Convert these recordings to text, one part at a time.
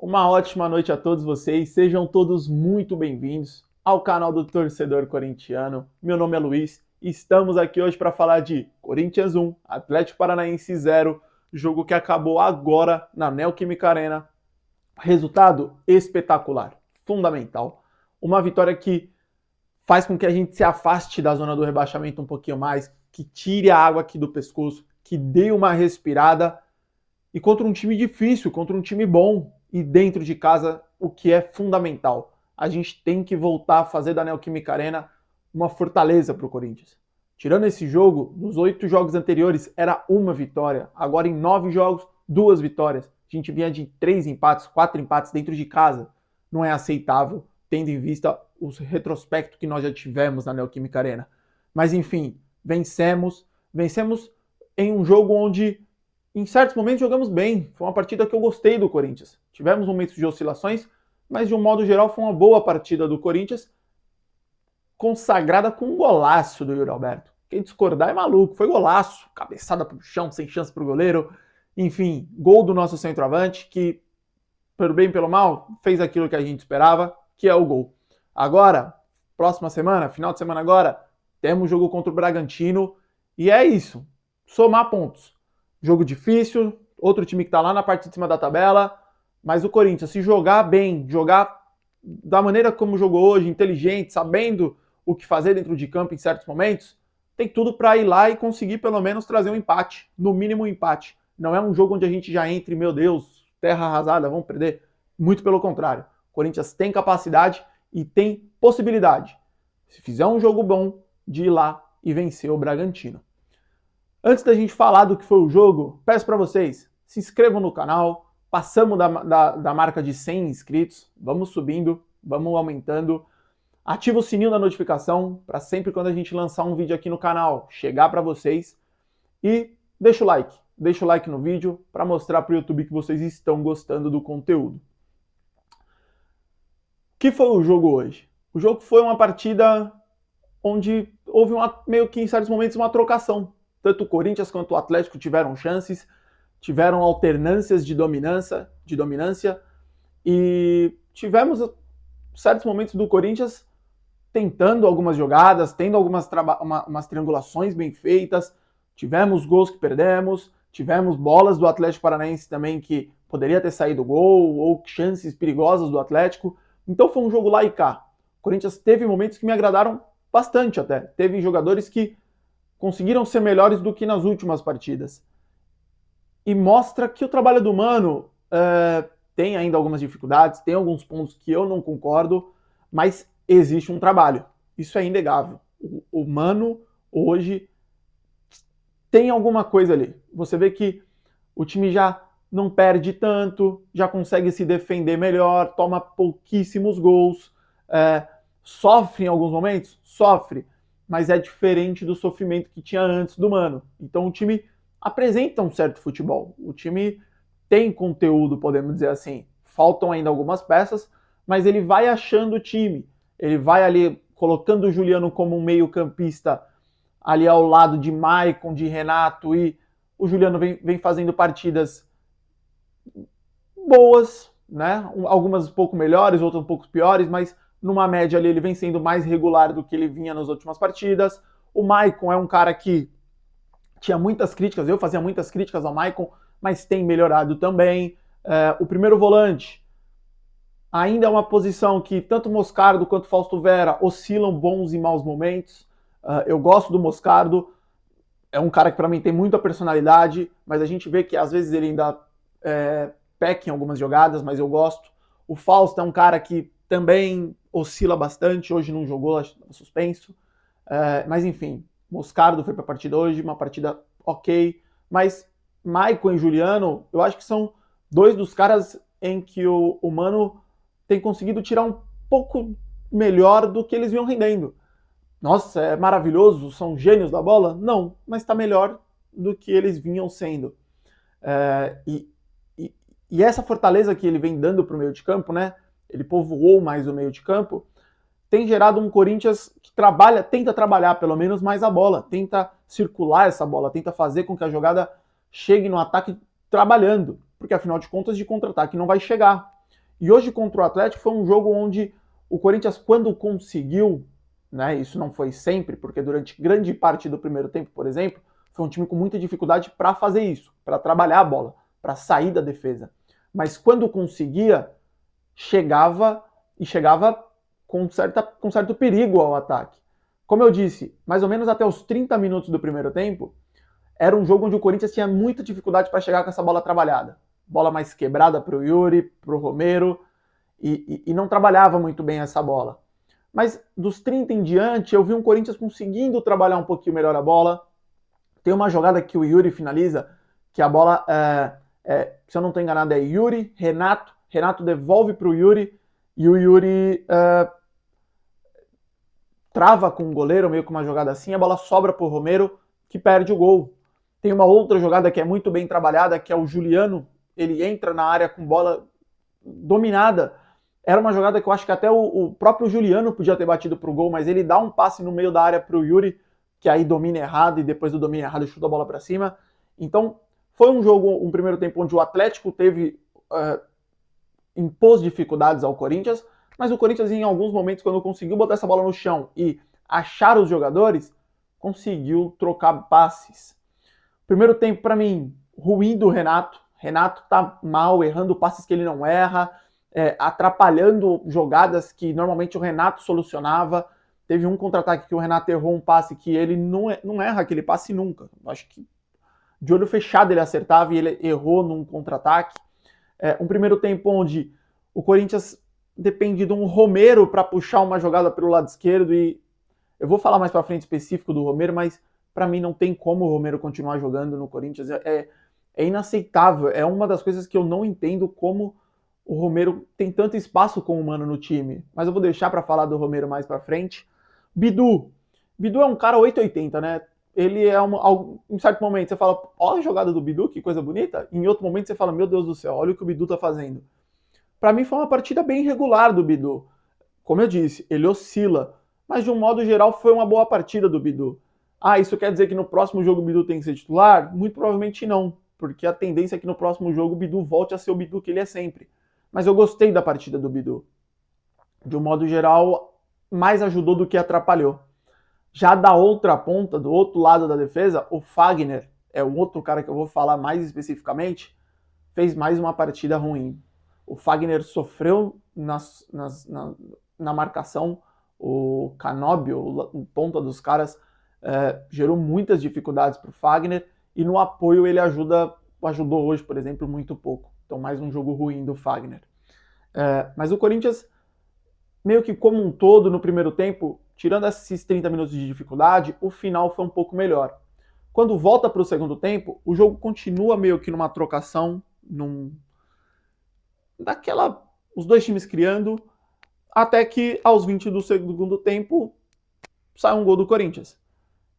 Uma ótima noite a todos vocês, sejam todos muito bem-vindos ao canal do Torcedor Corintiano. Meu nome é Luiz e estamos aqui hoje para falar de Corinthians 1, Atlético Paranaense 0, jogo que acabou agora na Neoquímica Arena. Resultado espetacular, fundamental. Uma vitória que faz com que a gente se afaste da zona do rebaixamento um pouquinho mais, que tire a água aqui do pescoço, que dê uma respirada. E contra um time difícil, contra um time bom, e dentro de casa, o que é fundamental. A gente tem que voltar a fazer da Neoquímica Arena uma fortaleza para o Corinthians. Tirando esse jogo, nos 8 jogos anteriores era uma vitória. Agora em 9 jogos, 2 vitórias. A gente vinha de 3 empates, 4 empates dentro de casa. Não é aceitável, tendo em vista o retrospecto que nós já tivemos na Neoquímica Arena. Mas enfim, vencemos em um jogo onde em certos momentos jogamos bem. Foi uma partida que eu gostei do Corinthians. Tivemos momentos de oscilações, mas de um modo geral foi uma boa partida do Corinthians, consagrada com um golaço do Yuri Alberto. Quem discordar é maluco. Foi golaço, cabeçada pro chão, sem chance pro goleiro. Enfim, gol do nosso centroavante, que, pelo bem e pelo mal, fez aquilo que a gente esperava, que é o gol. Agora, próxima semana, final de semana agora, temos jogo contra o Bragantino, e é isso. Somar pontos. Jogo difícil, outro time que está lá na parte de cima da tabela, mas o Corinthians, se jogar bem, jogar da maneira como jogou hoje, inteligente, sabendo o que fazer dentro de campo em certos momentos, tem tudo para ir lá e conseguir pelo menos trazer um empate, no mínimo um empate. Não é um jogo onde a gente já entre, meu Deus, terra arrasada, vamos perder. Muito pelo contrário. O Corinthians tem capacidade e tem possibilidade, se fizer um jogo bom, de ir lá e vencer o Bragantino. Antes da gente falar do que foi o jogo, peço para vocês, se inscrevam no canal, passamos da marca de 100 inscritos, vamos subindo, vamos aumentando. Ativa o sininho da notificação para sempre quando a gente lançar um vídeo aqui no canal chegar para vocês. E deixa o like no vídeo para mostrar para o YouTube que vocês estão gostando do conteúdo. O que foi o jogo hoje? O jogo foi uma partida onde houve meio que em certos momentos uma trocação. Tanto o Corinthians quanto o Atlético tiveram chances, tiveram alternâncias de dominância e tivemos certos momentos do Corinthians tentando algumas jogadas, tendo umas triangulações bem feitas, tivemos gols que perdemos, tivemos bolas do Atlético Paranaense também que poderia ter saído gol, ou chances perigosas do Atlético. Então foi um jogo lá e cá. O Corinthians teve momentos que me agradaram bastante até. Teve jogadores que conseguiram ser melhores do que nas últimas partidas. E mostra que o trabalho do Mano tem ainda algumas dificuldades, tem alguns pontos que eu não concordo, mas existe um trabalho. Isso é inegável. O Mano hoje tem alguma coisa ali. Você vê que o time já não perde tanto, já consegue se defender melhor, toma pouquíssimos gols, sofre em alguns momentos? Sofre, mas é diferente do sofrimento que tinha antes do Mano. Então o time apresenta um certo futebol. O time tem conteúdo, podemos dizer assim. Faltam ainda algumas peças, mas ele vai achando o time. Ele vai ali colocando o Juliano como um meio-campista ali ao lado de Maicon, de Renato, e o Juliano vem fazendo partidas boas, né? Algumas um pouco melhores, outras um pouco piores, mas numa média ali ele vem sendo mais regular do que ele vinha nas últimas partidas. O Maicon é um cara que tinha muitas críticas, eu fazia muitas críticas ao Maicon, mas tem melhorado também. O primeiro volante ainda é uma posição que tanto Moscardo quanto Fausto Vera oscilam bons e maus momentos. Eu gosto do Moscardo, é um cara que para mim tem muita personalidade, mas a gente vê que às vezes ele ainda peca em algumas jogadas, mas eu gosto. O Fausto é um cara que também oscila bastante, hoje não jogou, estava suspenso. Mas enfim, Moscardo foi para a partida hoje, uma partida ok. Mas Maicon e Juliano, eu acho que são dois dos caras em que o Mano tem conseguido tirar um pouco melhor do que eles vinham rendendo. Nossa, é maravilhoso, são gênios da bola? Não, mas está melhor do que eles vinham sendo. E essa fortaleza que ele vem dando para o meio de campo, né? Ele povoou mais o meio de campo, tem gerado um Corinthians que tenta trabalhar pelo menos mais a bola, tenta circular essa bola, tenta fazer com que a jogada chegue no ataque trabalhando, porque afinal de contas de contra-ataque não vai chegar. E hoje contra o Atlético foi um jogo onde o Corinthians, quando conseguiu, né, isso não foi sempre, porque durante grande parte do primeiro tempo, por exemplo, foi um time com muita dificuldade para fazer isso, para trabalhar a bola, para sair da defesa. Mas quando conseguia, chegava com certo perigo ao ataque. Como eu disse, mais ou menos até os 30 minutos do primeiro tempo, era um jogo onde o Corinthians tinha muita dificuldade para chegar com essa bola trabalhada. Bola mais quebrada para o Yuri, para o Romero, e não trabalhava muito bem essa bola. Mas dos 30 em diante, eu vi um Corinthians conseguindo trabalhar um pouquinho melhor a bola. Tem uma jogada que o Yuri finaliza, que a bola, se eu não estou enganado, é Yuri, Renato devolve para o Yuri, e o Yuri trava com o goleiro, meio que uma jogada assim, a bola sobra para o Romero, que perde o gol. Tem uma outra jogada que é muito bem trabalhada, que é o Juliano, ele entra na área com bola dominada. Era uma jogada que eu acho que até o próprio Juliano podia ter batido pro gol, mas ele dá um passe no meio da área pro Yuri, que aí domina errado, e depois do domínio errado chuta a bola para cima. Então, foi um jogo, um primeiro tempo onde o Atlético impôs dificuldades ao Corinthians, mas o Corinthians, em alguns momentos, quando conseguiu botar essa bola no chão e achar os jogadores, conseguiu trocar passes. Primeiro tempo, para mim, ruim do Renato. Renato tá mal, errando passes que ele não erra, atrapalhando jogadas que normalmente o Renato solucionava. Teve um contra-ataque que o Renato errou um passe que ele não erra aquele passe nunca. Acho que de olho fechado ele acertava e ele errou num contra-ataque. Um primeiro tempo onde o Corinthians depende de um Romero para puxar uma jogada pelo lado esquerdo, e eu vou falar mais para frente específico do Romero, mas para mim não tem como o Romero continuar jogando no Corinthians. É inaceitável. É uma das coisas que eu não entendo, como o Romero tem tanto espaço com o Mano no time. Mas eu vou deixar para falar do Romero mais para frente. Bidu é um cara 880, né? Ele é em certo momento você fala, olha a jogada do Bidu, que coisa bonita. Em outro momento você fala, meu Deus do céu, olha o que o Bidu tá fazendo. Para mim foi uma partida bem regular do Bidu. Como eu disse, ele oscila, mas de um modo geral foi uma boa partida do Bidu. Ah, isso quer dizer que no próximo jogo o Bidu tem que ser titular? Muito provavelmente não, porque a tendência é que no próximo jogo o Bidu volte a ser o Bidu que ele é sempre. Mas eu gostei da partida do Bidu. De um modo geral, mais ajudou do que atrapalhou. Já da outra ponta, do outro lado da defesa, o Fagner, é o outro cara que eu vou falar mais especificamente, fez mais uma partida ruim. O Fagner sofreu na marcação, o Canóbio, o ponta dos caras, gerou muitas dificuldades para o Fagner, e no apoio ele ajudou hoje, por exemplo, muito pouco. Então mais um jogo ruim do Fagner. Mas o Corinthians, meio que como um todo, no primeiro tempo, tirando esses 30 minutos de dificuldade, o final foi um pouco melhor. Quando volta para o segundo tempo, o jogo continua meio que numa trocação, os dois times criando, até que aos 20 do segundo tempo sai um gol do Corinthians.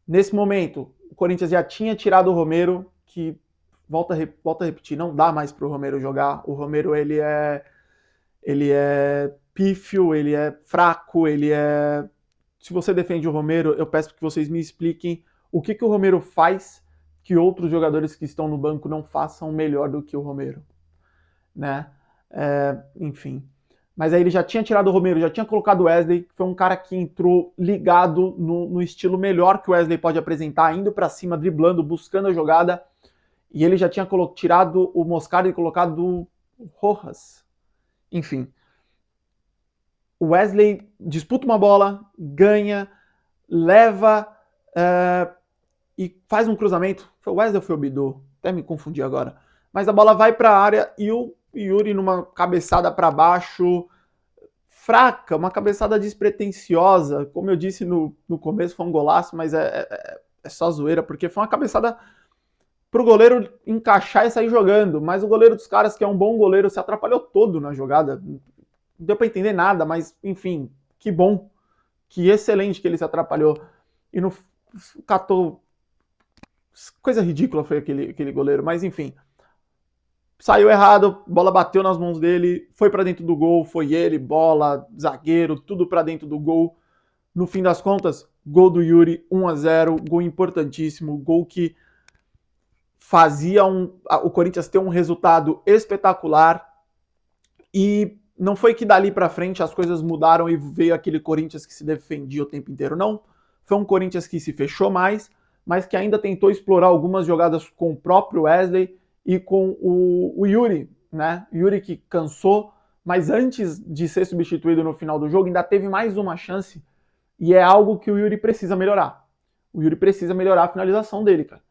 Nesse momento, o Corinthians já tinha tirado o Romero, que, volta a repetir, não dá mais para o Romero jogar. O Romero, ele é pífio, ele é fraco, se você defende o Romero, eu peço que vocês me expliquem o que o Romero faz que outros jogadores que estão no banco não façam melhor do que o Romero, né? Enfim. Mas aí ele já tinha tirado o Romero, já tinha colocado o Wesley, que foi um cara que entrou ligado no estilo melhor que o Wesley pode apresentar, indo para cima, driblando, buscando a jogada. E ele já tinha tirado o Moscardo e colocado o Rojas. Enfim. O Wesley disputa uma bola, ganha, leva e faz um cruzamento. Foi o Wesley ou foi o Bidu? Até me confundi agora. Mas a bola vai para a área e o Yuri, numa cabeçada para baixo, fraca, uma cabeçada despretensiosa. Como eu disse no começo, foi um golaço, mas é só zoeira, porque foi uma cabeçada pro goleiro encaixar e sair jogando. Mas o goleiro dos caras, que é um bom goleiro, se atrapalhou todo na jogada. Não deu para entender nada, mas enfim, que bom, que excelente que ele se atrapalhou e não catou. Coisa ridícula foi aquele goleiro, mas enfim, saiu errado, bola bateu nas mãos dele, foi para dentro do gol, foi ele, bola, zagueiro, tudo para dentro do gol. No fim das contas, gol do Yuri, 1-0, gol importantíssimo, gol que fazia o Corinthians ter um resultado espetacular. E não foi que dali para frente as coisas mudaram e veio aquele Corinthians que se defendia o tempo inteiro, não. Foi um Corinthians que se fechou mais, mas que ainda tentou explorar algumas jogadas com o próprio Wesley e com o Yuri, né? Yuri que cansou, mas antes de ser substituído no final do jogo, ainda teve mais uma chance e é algo que o Yuri precisa melhorar. O Yuri precisa melhorar a finalização dele, cara.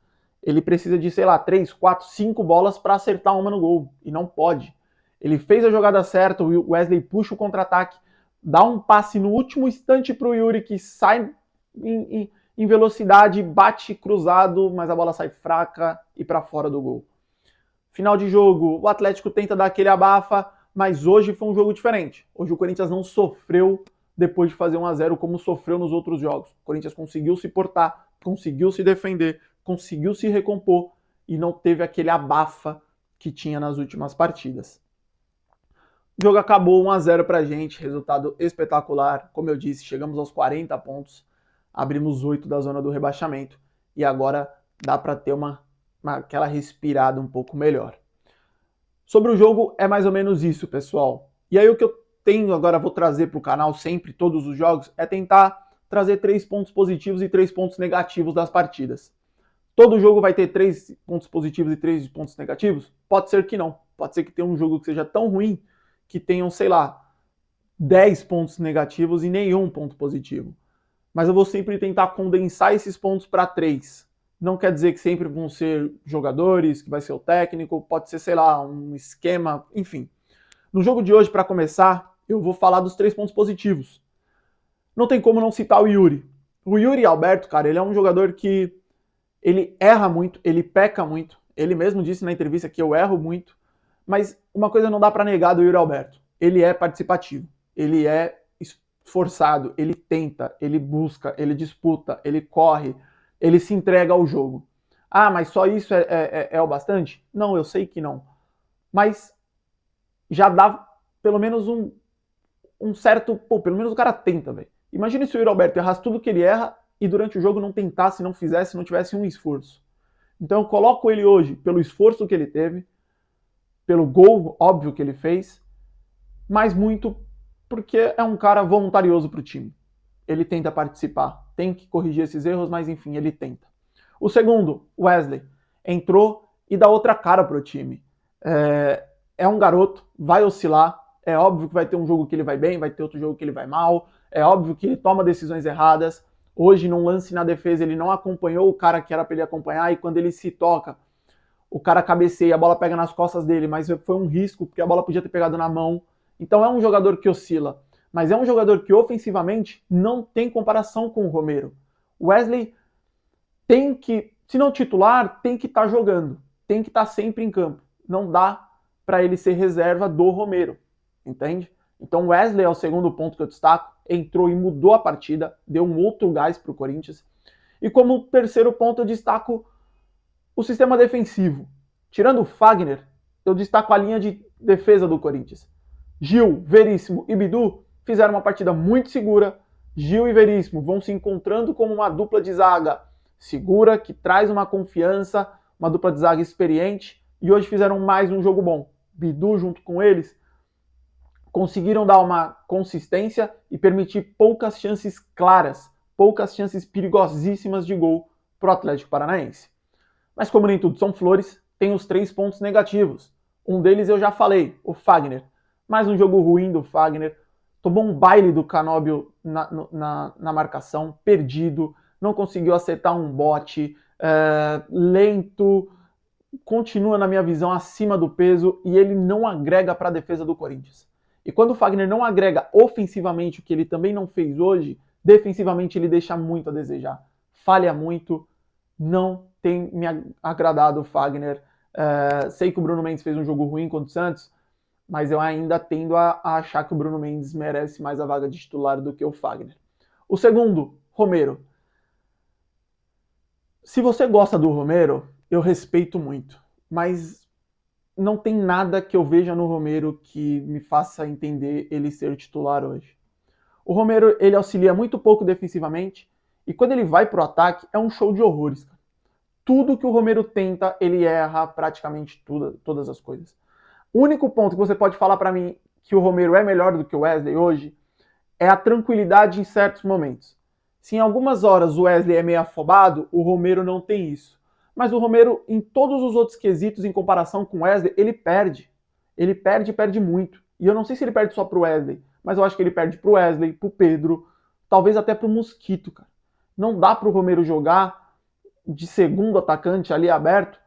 Ele precisa de, sei lá, 3, 4, 5 bolas para acertar uma no gol. E não pode. Ele fez a jogada certa, o Wesley puxa o contra-ataque, dá um passe no último instante pro Yuri, que sai em velocidade, bate cruzado, mas a bola sai fraca e para fora do gol. Final de jogo, o Atlético tenta dar aquele abafa, mas hoje foi um jogo diferente. Hoje o Corinthians não sofreu depois de fazer 1-0 como sofreu nos outros jogos. O Corinthians conseguiu se portar, conseguiu se defender, conseguiu se recompor e não teve aquele abafa que tinha nas últimas partidas. O jogo acabou 1-0 pra gente, resultado espetacular. Como eu disse, chegamos aos 40 pontos, abrimos 8 da zona do rebaixamento e agora dá para ter aquela respirada um pouco melhor. Sobre o jogo é mais ou menos isso, pessoal. E aí o que eu tenho agora, vou trazer para o canal sempre, todos os jogos, é tentar trazer 3 pontos positivos e 3 pontos negativos das partidas. Todo jogo vai ter 3 pontos positivos e 3 pontos negativos? Pode ser que não. Pode ser que tenha um jogo que seja tão ruim que tenham, sei lá, 10 pontos negativos e nenhum ponto positivo. Mas eu vou sempre tentar condensar esses pontos para 3. Não quer dizer que sempre vão ser jogadores, que vai ser o técnico, pode ser, sei lá, um esquema, enfim. No jogo de hoje, para começar, eu vou falar dos 3 pontos positivos. Não tem como não citar o Yuri. O Yuri Alberto, cara, ele é um jogador que ele erra muito, ele peca muito. Ele mesmo disse na entrevista que eu erro muito. Mas uma coisa não dá para negar do Yuri Alberto. Ele é participativo, ele é esforçado, ele tenta, ele busca, ele disputa, ele corre, ele se entrega ao jogo. Ah, mas só isso é o bastante? Não, eu sei que não. Mas já dá pelo menos um certo... Pô, pelo menos o cara tenta, velho. Imagina se o Yuri Alberto errasse tudo que ele erra e durante o jogo não tentasse, não fizesse, não tivesse um esforço. Então eu coloco ele hoje pelo esforço que ele teve, pelo gol óbvio que ele fez, mas muito porque é um cara voluntarioso para o time. Ele tenta participar, tem que corrigir esses erros, mas enfim, ele tenta. O segundo, Wesley, entrou e dá outra cara para o time. É um garoto, vai oscilar, é óbvio que vai ter um jogo que ele vai bem, vai ter outro jogo que ele vai mal, é óbvio que ele toma decisões erradas. Hoje, num lance na defesa, ele não acompanhou o cara que era para ele acompanhar, e quando ele se toca, o cara cabeceia, a bola pega nas costas dele, mas foi um risco, porque a bola podia ter pegado na mão. Então é um jogador que oscila, mas é um jogador que ofensivamente não tem comparação com o Romero. O Wesley tem que, se não titular, tem que estar jogando, tem que estar sempre em campo. Não dá para ele ser reserva do Romero, entende? Então o Wesley é o segundo ponto que eu destaco, entrou e mudou a partida, deu um outro gás para o Corinthians. E como terceiro ponto eu destaco o sistema defensivo. Tirando o Fagner, eu destaco a linha de defesa do Corinthians. Gil, Veríssimo e Bidu fizeram uma partida muito segura. Gil e Veríssimo vão se encontrando como uma dupla de zaga segura, que traz uma confiança, uma dupla de zaga experiente, e hoje fizeram mais um jogo bom. Bidu junto com eles conseguiram dar uma consistência e permitir poucas chances claras, poucas chances perigosíssimas de gol para o Atlético Paranaense. Mas como nem tudo são flores, tem os 3 pontos negativos. Um deles eu já falei, o Fagner. Mais um jogo ruim do Fagner. Tomou um baile do Canóbio na marcação, perdido, não conseguiu acertar um bote, lento, continua na minha visão acima do peso e ele não agrega para a defesa do Corinthians. E quando o Fagner não agrega ofensivamente, o que ele também não fez hoje, defensivamente ele deixa muito a desejar. Falha muito, não tem me agradado o Fagner. Sei que o Bruno Mendes fez um jogo ruim contra o Santos, mas eu ainda tendo a achar que o Bruno Mendes merece mais a vaga de titular do que o Fagner. O segundo, Romero. Se você gosta do Romero, eu respeito muito, mas não tem nada que eu veja no Romero que me faça entender ele ser titular hoje. O Romero, ele auxilia muito pouco defensivamente, e quando ele vai pro ataque, é um show de horrores. Tudo que o Romero tenta, ele erra praticamente todas as coisas. O único ponto que você pode falar para mim que o Romero é melhor do que o Wesley hoje é a tranquilidade em certos momentos. Se em algumas horas o Wesley é meio afobado, o Romero não tem isso. Mas o Romero, em todos os outros quesitos, em comparação com o Wesley, ele perde. Ele perde e perde muito. E eu não sei se ele perde só pro Wesley, mas eu acho que ele perde pro Wesley, pro Pedro, talvez até pro Mosquito, cara. Não dá pro Romero jogar de segundo atacante ali aberto,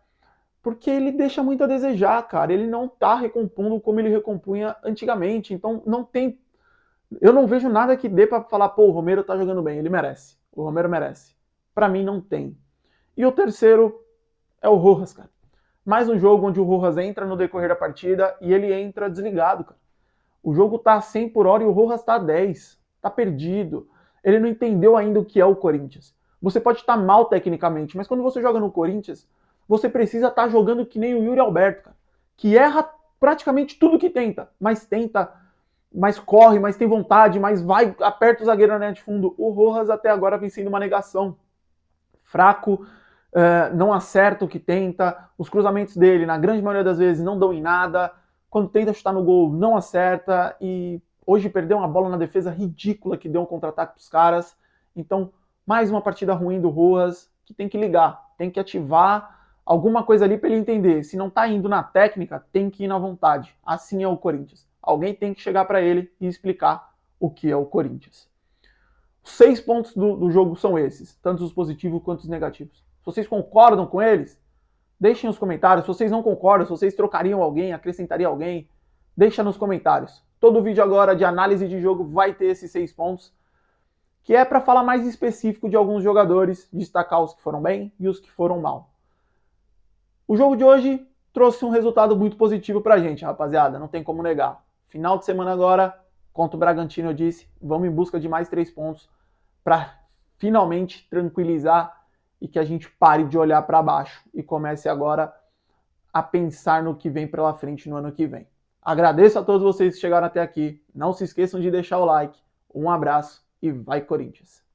porque ele deixa muito a desejar, cara. Ele não tá recompondo como ele recompunha antigamente. Então não tem. Eu não vejo nada que dê para falar, pô, o Romero tá jogando bem, ele merece. O Romero merece. Para mim não tem. E o terceiro é o Rojas, cara. Mais um jogo onde o Rojas entra no decorrer da partida e ele entra desligado, cara. O jogo tá a 100 por hora e o Rojas tá a 10. Tá perdido. Ele não entendeu ainda o que é o Corinthians. Você pode estar mal tecnicamente, mas quando você joga no Corinthians, você precisa estar jogando que nem o Yuri Alberto, cara. Que erra praticamente tudo que tenta, mas corre, mas tem vontade, mas vai, aperta o zagueiro na linha de fundo. O Rojas até agora vem sendo uma negação. Fraco, não acerta o que tenta, os cruzamentos dele, na grande maioria das vezes, não dão em nada. Quando tenta chutar no gol, não acerta. E hoje perdeu uma bola na defesa ridícula que deu um contra-ataque pros caras. Então, mais uma partida ruim do Rojas, que tem que ligar, tem que ativar alguma coisa ali para ele entender. Se não tá indo na técnica, tem que ir na vontade. Assim é o Corinthians. Alguém tem que chegar para ele e explicar o que é o Corinthians. Os 6 pontos do jogo são esses, tanto os positivos quanto os negativos. Se vocês concordam com eles, deixem nos comentários. Se vocês não concordam, se vocês trocariam alguém, acrescentariam alguém, deixa nos comentários. Todo vídeo agora de análise de jogo vai ter esses 6 pontos, que é para falar mais específico de alguns jogadores, destacar os que foram bem e os que foram mal. O jogo de hoje trouxe um resultado muito positivo pra gente, rapaziada, não tem como negar. Final de semana agora, contra o Bragantino, eu disse, vamos em busca de mais 3 pontos para finalmente tranquilizar e que a gente pare de olhar para baixo e comece agora a pensar no que vem pela frente no ano que vem. Agradeço a todos vocês que chegaram até aqui. Não se esqueçam de deixar o like. Um abraço e vai Corinthians!